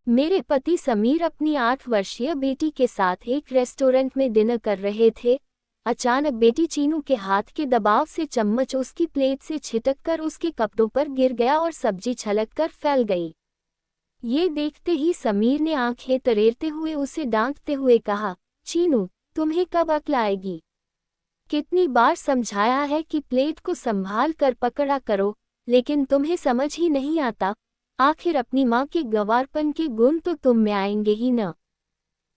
मेरे पति समीर अपनी 8 वर्षीय बेटी के साथ एक रेस्टोरेंट में डिनर कर रहे थे। अचानक बेटी चीनू के हाथ के दबाव से चम्मच उसकी प्लेट से छिटककर उसके कपड़ों पर गिर गया और सब्जी छलककर फैल गई। ये देखते ही समीर ने आंखें तरेरते हुए उसे डांटते हुए कहा, चीनू, तुम्हें कब अक्ल आएगी? कितनी बार समझाया है कि प्लेट को संभाल कर पकड़ा करो, लेकिन तुम्हें समझ ही नहीं आता। आखिर अपनी माँ के गंवारपन के गुण तो तुम में आएंगे ही न।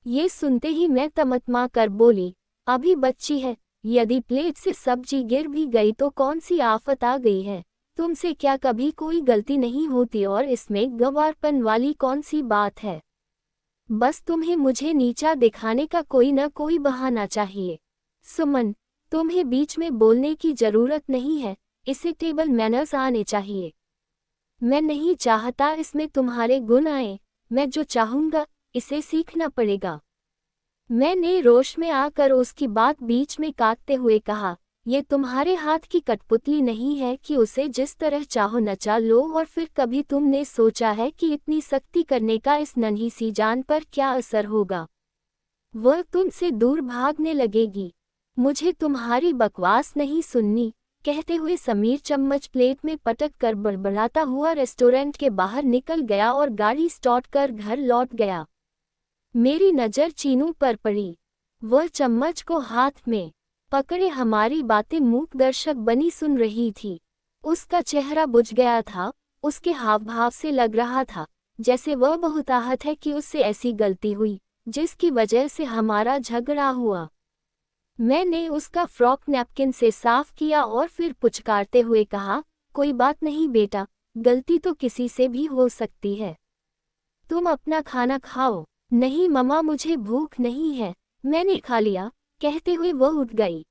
ये सुनते ही मैं तमतमा कर बोली, अभी बच्ची है, यदि प्लेट से सब्जी गिर भी गई तो कौन सी आफत आ गई है? तुमसे क्या कभी कोई गलती नहीं होती और इसमें गंवारपन वाली कौन सी बात है? बस तुम्हें मुझे नीचा दिखाने का कोई न कोई बहाना चाहिए। सुमन, तुम्हें बीच में बोलने की जरूरत नहीं है, इसे टेबल मैनर्स आने चाहिए। मैं नहीं चाहता इसमें तुम्हारे गुण आए, मैं जो चाहूंगा इसे सीखना पड़ेगा। मैंने रोष में आकर उसकी बात बीच में काटते हुए कहा, ये तुम्हारे हाथ की कठपुतली नहीं है कि उसे जिस तरह चाहो नचा लो और फिर कभी तुमने सोचा है कि इतनी सख्ती करने का इस नन्ही सी जान पर क्या असर होगा? वह तुमसे दूर भागने लगेगी। मुझे तुम्हारी बकवास नहीं सुननी। कहते हुए समीर चम्मच प्लेट में पटक कर बड़बड़ाता हुआ रेस्टोरेंट के बाहर निकल गया और गाड़ी स्टार्ट कर घर लौट गया। मेरी नज़र चीनू पर पड़ी। वह चम्मच को हाथ में पकड़े हमारी बातें मूक दर्शक बनी सुन रही थी। उसका चेहरा बुझ गया था, उसके हाव भाव से लग रहा था जैसे वह बहुत आहत है कि उससे ऐसी गलती हुई जिसकी वजह से हमारा झगड़ा हुआ। मैंने उसका फ्रॉक नैपकिन से साफ किया और फिर पुचकारते हुए कहा, कोई बात नहीं बेटा, गलती तो किसी से भी हो सकती है। तुम अपना खाना खाओ। नहीं मम्मा, मुझे भूख नहीं है, मैंने खा लिया। कहते हुए वह उठ गई।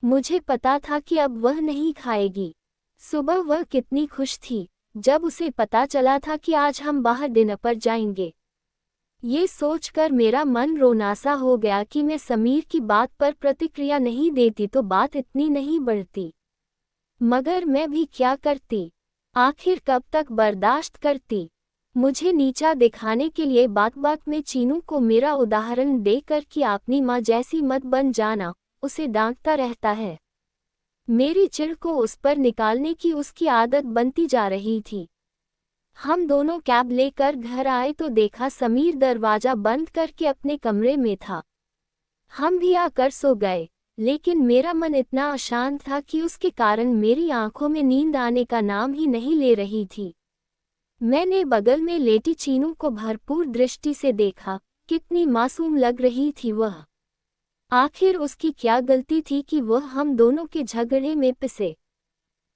मुझे पता था कि अब वह नहीं खाएगी। सुबह वह कितनी खुश थी जब उसे पता चला था कि आज हम बाहर डिनर पर जाएंगे। ये सोचकर मेरा मन रोनासा हो गया कि मैं समीर की बात पर प्रतिक्रिया नहीं देती तो बात इतनी नहीं बढ़ती। मगर मैं भी क्या करती? आखिर कब तक बर्दाश्त करती? मुझे नीचा दिखाने के लिए बात बात में चीनू को मेरा उदाहरण देकर कि अपनी माँ जैसी मत बन जाना, उसे डांटता रहता है। मेरी चिढ़ को उस पर निकालने की उसकी आदत बनती जा रही थी। हम दोनों कैब लेकर घर आए तो देखा समीर दरवाजा बंद करके अपने कमरे में था। हम भी आकर सो गए, लेकिन मेरा मन इतना अशांत था कि उसके कारण मेरी आंखों में नींद आने का नाम ही नहीं ले रही थी। मैंने बगल में लेटी चीनू को भरपूर दृष्टि से देखा। कितनी मासूम लग रही थी वह। आखिर उसकी क्या गलती थी कि वह हम दोनों के झगड़े में पिसे?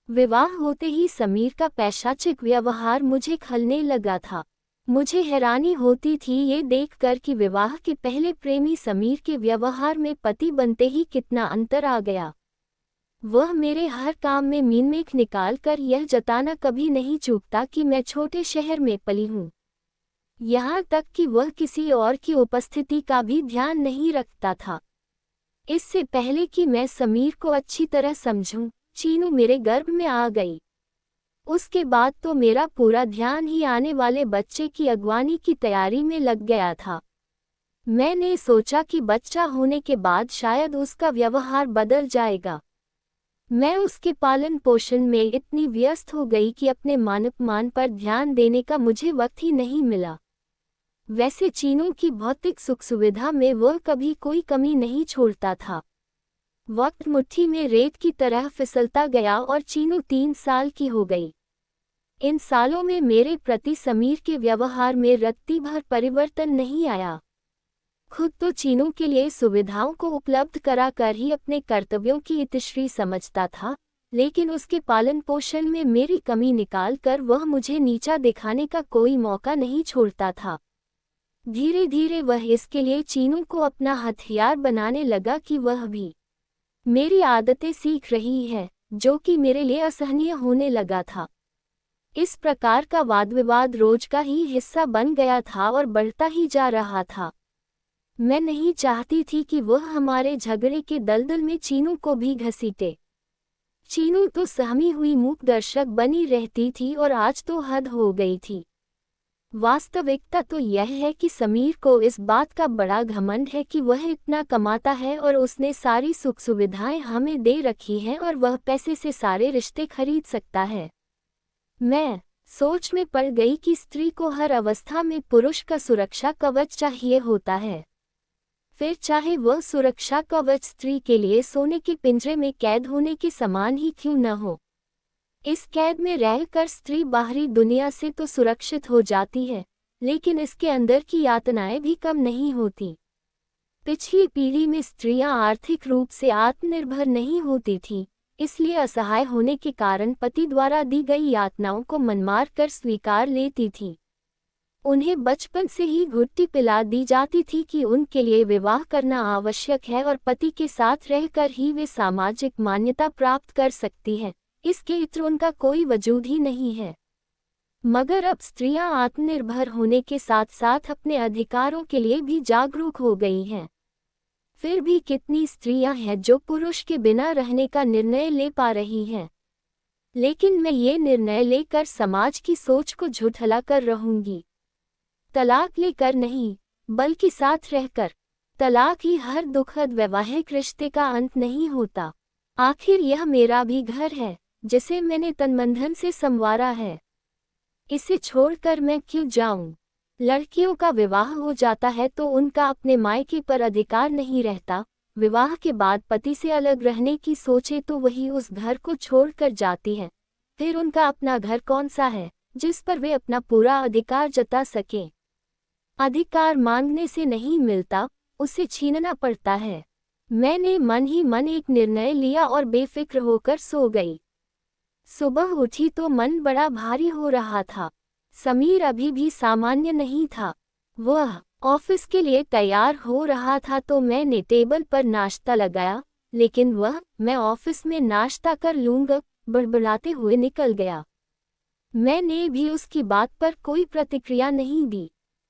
विवाह होते ही समीर का पैशाचिक व्यवहार मुझे खलने लगा था। मुझे हैरानी होती थी ये देखकर कि विवाह के पहले प्रेमी समीर के व्यवहार में पति बनते ही कितना अंतर आ गया। वह मेरे हर काम में मीनमेख निकाल कर यह जताना कभी नहीं चूकता कि मैं छोटे शहर में पली हूँ। यहाँ तक कि वह किसी और की उपस्थिति का भी ध्यान नहीं रखता था। इससे पहले कि मैं समीर को अच्छी तरह समझूं, चीनू मेरे गर्भ में आ गई। उसके बाद तो मेरा पूरा ध्यान ही आने वाले बच्चे की अगवानी की तैयारी में लग गया था। मैंने सोचा कि बच्चा होने के बाद शायद उसका व्यवहार बदल जाएगा। मैं उसके पालन पोषण में इतनी व्यस्त हो गई कि अपने मान पर ध्यान देने का मुझे वक्त ही नहीं मिला। वैसे चीनू की भौतिक सुख सुविधा में वह कभी कोई कमी नहीं छोड़ता था। वक्त मुट्ठी में रेत की तरह फिसलता गया और चीनू 3 साल की हो गई। इन सालों में मेरे प्रति समीर के व्यवहार में रत्ती भर परिवर्तन नहीं आया। खुद तो चीनू के लिए सुविधाओं को उपलब्ध कराकर ही अपने कर्तव्यों की इतिश्री समझता था, लेकिन उसके पालन पोषण में मेरी कमी निकालकर वह मुझे नीचा दिखाने का कोई मौका नहीं छोड़ता था। धीरे धीरे वह इसके लिए चीनू को अपना हथियार बनाने लगा कि वह भी मेरी आदतें सीख रही है, जो कि मेरे लिए असहनीय होने लगा था। इस प्रकार का वाद विवाद रोज का ही हिस्सा बन गया था और बढ़ता ही जा रहा था। मैं नहीं चाहती थी कि वह हमारे झगड़े के दलदल में चीनू को भी घसीटे। चीनू तो सहमी हुई मूक दर्शक बनी रहती थी और आज तो हद हो गई थी। वास्तविकता तो यह है कि समीर को इस बात का बड़ा घमंड है कि वह इतना कमाता है और उसने सारी सुख सुविधाएं हमें दे रखी हैं और वह पैसे से सारे रिश्ते खरीद सकता है। मैं सोच में पड़ गई कि स्त्री को हर अवस्था में पुरुष का सुरक्षा कवच चाहिए होता है, फिर चाहे वह सुरक्षा कवच स्त्री के लिए सोने के पिंजरे में कैद होने के समान ही क्यों न हो। इस कैद में रहकर स्त्री बाहरी दुनिया से तो सुरक्षित हो जाती है, लेकिन इसके अंदर की यातनाएं भी कम नहीं होती। पिछली पीढ़ी में स्त्रियां आर्थिक रूप से आत्मनिर्भर नहीं होती थीं, इसलिए असहाय होने के कारण पति द्वारा दी गई यातनाओं को मनमार कर स्वीकार लेती थीं। उन्हें बचपन से ही घुट्टी पिला दी जाती थी कि उनके लिए विवाह करना आवश्यक है और पति के साथ रहकर ही वे सामाजिक मान्यता प्राप्त कर सकती हैं, इसके इतर उनका कोई वजूद ही नहीं है। मगर अब स्त्रियां आत्मनिर्भर होने के साथ साथ अपने अधिकारों के लिए भी जागरूक हो गई हैं। फिर भी कितनी स्त्रियां हैं जो पुरुष के बिना रहने का निर्णय ले पा रही हैं। लेकिन मैं ये निर्णय लेकर समाज की सोच को झुठला कर रहूंगी। तलाक लेकर नहीं, बल्कि साथ रहकर। तलाक ही हर दुखद वैवाहिक रिश्ते का अंत नहीं होता। आखिर यह मेरा भी घर है, जिसे मैंने तनबंधन से संवारा है। इसे छोड़कर मैं क्यों जाऊं? लड़कियों का विवाह हो जाता है तो उनका अपने मायके पर अधिकार नहीं रहता। विवाह के बाद पति से अलग रहने की सोचे तो वही उस घर को छोड़कर जाती है। फिर उनका अपना घर कौन सा है जिस पर वे अपना पूरा अधिकार जता सकें? अधिकार मांगने से नहीं मिलता, उसे छीनना पड़ता है। मैंने मन ही मन एक निर्णय लिया और बेफिक्र होकर सो गई। सुबह उठी तो मन बड़ा भारी हो रहा था। समीर अभी भी सामान्य नहीं था। वह ऑफिस के लिए तैयार हो रहा था तो मैंने टेबल पर नाश्ता लगाया, लेकिन मैं ऑफिस में नाश्ता कर लूंगा बड़बड़ाते हुए निकल गया। मैंने भी उसकी बात पर कोई प्रतिक्रिया नहीं दी।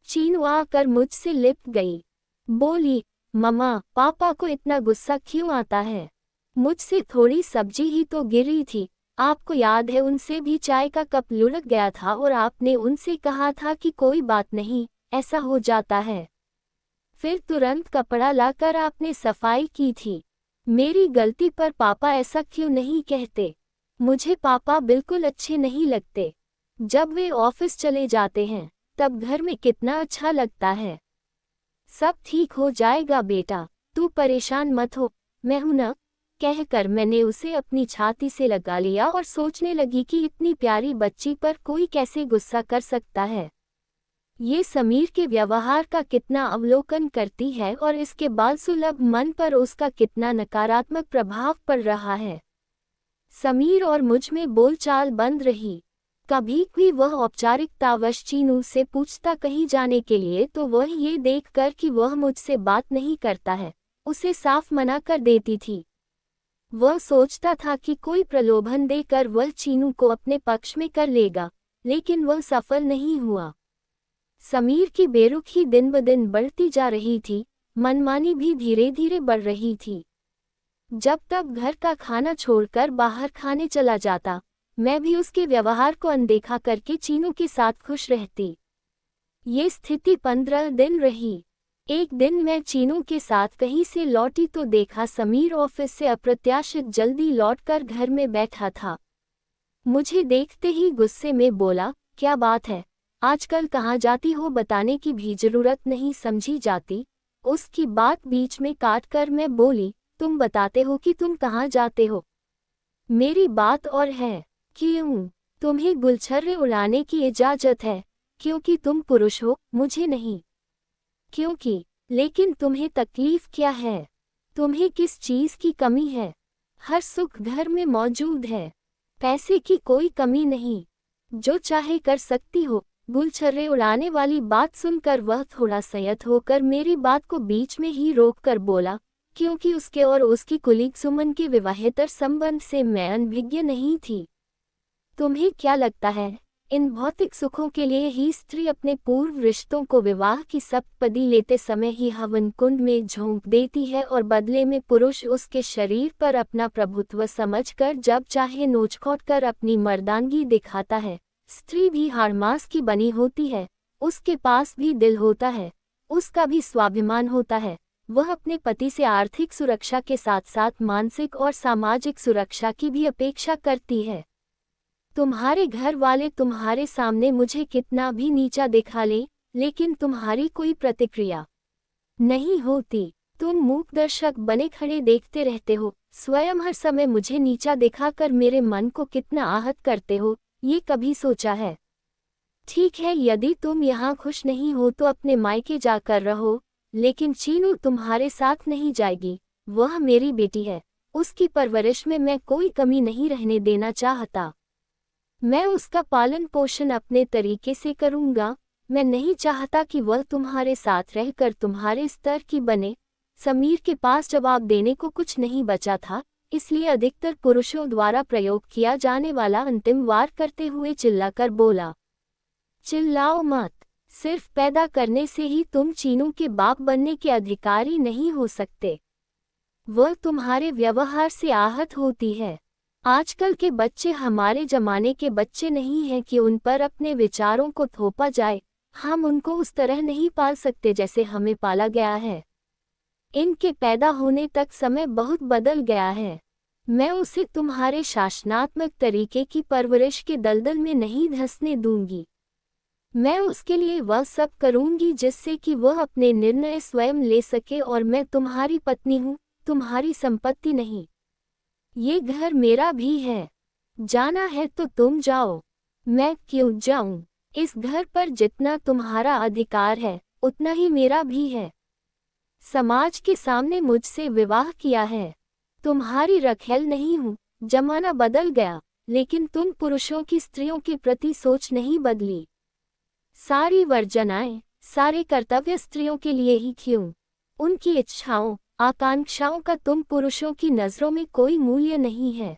चीनू आकर मुझसे लिपट गई। बोली, मम्मा, पापा को इतना गुस्सा क्यों आता है? मुझसे थोड़ी सब्जी ही तो गिरी थी। आपको याद है उनसे भी चाय का कप लुढ़क गया था और आपने उनसे कहा था कि कोई बात नहीं, ऐसा हो जाता है। फिर तुरंत कपड़ा लाकर आपने सफाई की थी। मेरी गलती पर पापा ऐसा क्यों नहीं कहते? मुझे पापा बिल्कुल अच्छे नहीं लगते। जब वे ऑफिस चले जाते हैं तब घर में कितना अच्छा लगता है। सब ठीक हो जाएगा बेटा, तू परेशान मत हो, मैं हूं ना, कहकर मैंने उसे अपनी छाती से लगा लिया और सोचने लगी कि इतनी प्यारी बच्ची पर कोई कैसे गुस्सा कर सकता है। ये समीर के व्यवहार का कितना अवलोकन करती है और इसके बालसुलभ मन पर उसका कितना नकारात्मक प्रभाव पड़ रहा है। समीर और मुझ में बोलचाल बंद रही। कभी भी वह औपचारिकतावश चीनू से पूछता कहीं जाने के लिए तो वह ये देखकर कि वह मुझसे बात नहीं करता है, उसे साफ मना कर देती थी। वह सोचता था कि कोई प्रलोभन देकर वह चीनू को अपने पक्ष में कर लेगा, लेकिन वह सफल नहीं हुआ। समीर की बेरुखी दिन ब दिन बढ़ती जा रही थी, मनमानी भी धीरे धीरे बढ़ रही थी। जब तब घर का खाना छोड़कर बाहर खाने चला जाता, मैं भी उसके व्यवहार को अनदेखा करके चीनू के साथ खुश रहती। ये स्थिति 15 दिन रही। एक दिन मैं चीनू के साथ कहीं से लौटी तो देखा समीर ऑफिस से अप्रत्याशित जल्दी लौटकर घर में बैठा था। मुझे देखते ही गुस्से में बोला, क्या बात है, आजकल कहाँ जाती हो बताने की भी जरूरत नहीं समझी जाती। उसकी बात बीच में काटकर मैं बोली, तुम बताते हो कि तुम कहाँ जाते हो। मेरी बात और है। क्यों? तुम्हें गुलछर्रे उड़ाने की इजाजत है, क्योंकि तुम पुरुष हो, मुझे नहीं। क्योंकि? लेकिन तुम्हें तकलीफ क्या है? तुम्हें किस चीज की कमी है? हर सुख घर में मौजूद है, पैसे की कोई कमी नहीं, जो चाहे कर सकती हो। गुलछर्रे उड़ाने वाली बात सुनकर वह थोड़ा संयत होकर मेरी बात को बीच में ही रोककर बोला, क्योंकि उसके और उसकी कुलीग सुमन के विवाहेतर संबंध से मैं अनभिज्ञ नहीं थी। तुम्हें क्या लगता है, इन भौतिक सुखों के लिए ही स्त्री अपने पूर्व रिश्तों को विवाह की सप्तपदी लेते समय ही हवन कुंड में झोंक देती है और बदले में पुरुष उसके शरीर पर अपना प्रभुत्व समझकर जब चाहे नोचखोट कर अपनी मर्दानगी दिखाता है। स्त्री भी हाड़ मांस की बनी होती है, उसके पास भी दिल होता है, उसका भी स्वाभिमान होता है। वह अपने पति से आर्थिक सुरक्षा के साथ साथ मानसिक और सामाजिक सुरक्षा की भी अपेक्षा करती है। तुम्हारे घर वाले तुम्हारे सामने मुझे कितना भी नीचा दिखा लें, लेकिन तुम्हारी कोई प्रतिक्रिया नहीं होती। तुम मूक दर्शक बने खड़े देखते रहते हो, स्वयं हर समय मुझे नीचा दिखाकर मेरे मन को कितना आहत करते हो, ये कभी सोचा है? ठीक है, यदि तुम यहाँ खुश नहीं हो तो अपने मायके जाकर रहो, लेकिन चीनू तुम्हारे साथ नहीं जाएगी। वह मेरी बेटी है, उसकी परवरिश में मैं कोई कमी नहीं रहने देना चाहता। मैं उसका पालन पोषण अपने तरीके से करूँगा। मैं नहीं चाहता कि वह तुम्हारे साथ रहकर तुम्हारे स्तर की बने। समीर के पास जवाब देने को कुछ नहीं बचा था, इसलिए अधिकतर पुरुषों द्वारा प्रयोग किया जाने वाला अंतिम वार करते हुए चिल्लाकर बोला, चिल्लाओ मत। सिर्फ पैदा करने से ही तुम चीनू के बाप बनने के अधिकारी नहीं हो सकते। वह तुम्हारे व्यवहार से आहत होती है। आजकल के बच्चे हमारे जमाने के बच्चे नहीं हैं कि उन पर अपने विचारों को थोपा जाए। हम उनको उस तरह नहीं पाल सकते जैसे हमें पाला गया है। इनके पैदा होने तक समय बहुत बदल गया है। मैं उसे तुम्हारे शासनात्मक तरीके की परवरिश के दलदल में नहीं धंसने दूंगी। मैं उसके लिए वह सब करूंगी जिससे कि वह अपने निर्णय स्वयं ले सके, और मैं तुम्हारी पत्नी हूँ, तुम्हारी संपत्ति नहीं। ये घर मेरा भी है। जाना है तो तुम जाओ। मैं क्यों जाऊं? इस घर पर जितना तुम्हारा अधिकार है, उतना ही मेरा भी है। समाज के सामने मुझसे विवाह किया है। तुम्हारी रखेल नहीं हूँ। जमाना बदल गया, लेकिन तुम पुरुषों की स्त्रियों के प्रति सोच नहीं बदली। सारी वर्जनाएं, सारे कर्तव्य स्त्रियों के लिए ही क्यों? उनकी इच्छाओं, आकांक्षाओं का तुम पुरुषों की नज़रों में कोई मूल्य नहीं है।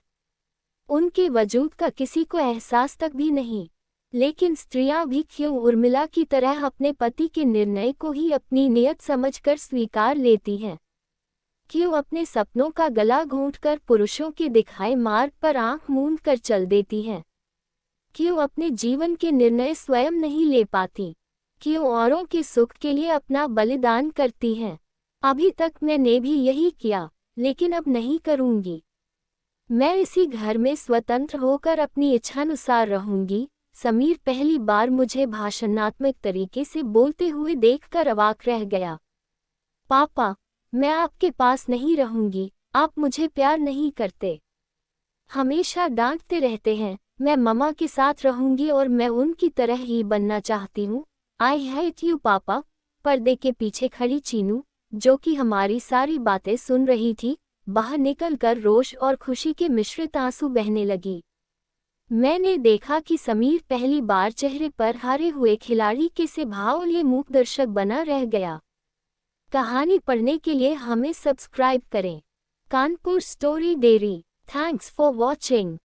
उनके वजूद का किसी को एहसास तक भी नहीं। लेकिन स्त्रियां भी क्यों उर्मिला की तरह अपने पति के निर्णय को ही अपनी नियत समझकर स्वीकार लेती हैं? क्यों अपने सपनों का गला घोंटकर पुरुषों के दिखाए मार्ग पर आंख मूंद कर चल देती हैं? क्यों अपने जीवन के निर्णय स्वयं नहीं ले पाती? क्यों औरों के सुख के लिए अपना बलिदान करती हैं? अभी तक मैंने भी यही किया, लेकिन अब नहीं करूंगी। मैं इसी घर में स्वतंत्र होकर अपनी इच्छानुसार रहूंगी। समीर पहली बार मुझे भाषणात्मक तरीके से बोलते हुए देखकर अवाक रह गया। पापा, मैं आपके पास नहीं रहूंगी। आप मुझे प्यार नहीं करते, हमेशा डांटते रहते हैं। मैं मम्मा के साथ रहूंगी और मैं उनकी तरह ही बनना चाहती हूँ। आई हेट यू पापा। पर्दे के पीछे खड़ी चीनू, जो कि हमारी सारी बातें सुन रही थी, बाहर निकलकर रोष और खुशी के मिश्रित आंसू बहने लगी। मैंने देखा कि समीर पहली बार चेहरे पर हारे हुए खिलाड़ी के से भाव लिए मूक दर्शक बना रह गया। कहानी पढ़ने के लिए हमें सब्सक्राइब करें। Kanpur story dairy. Thanks for watching.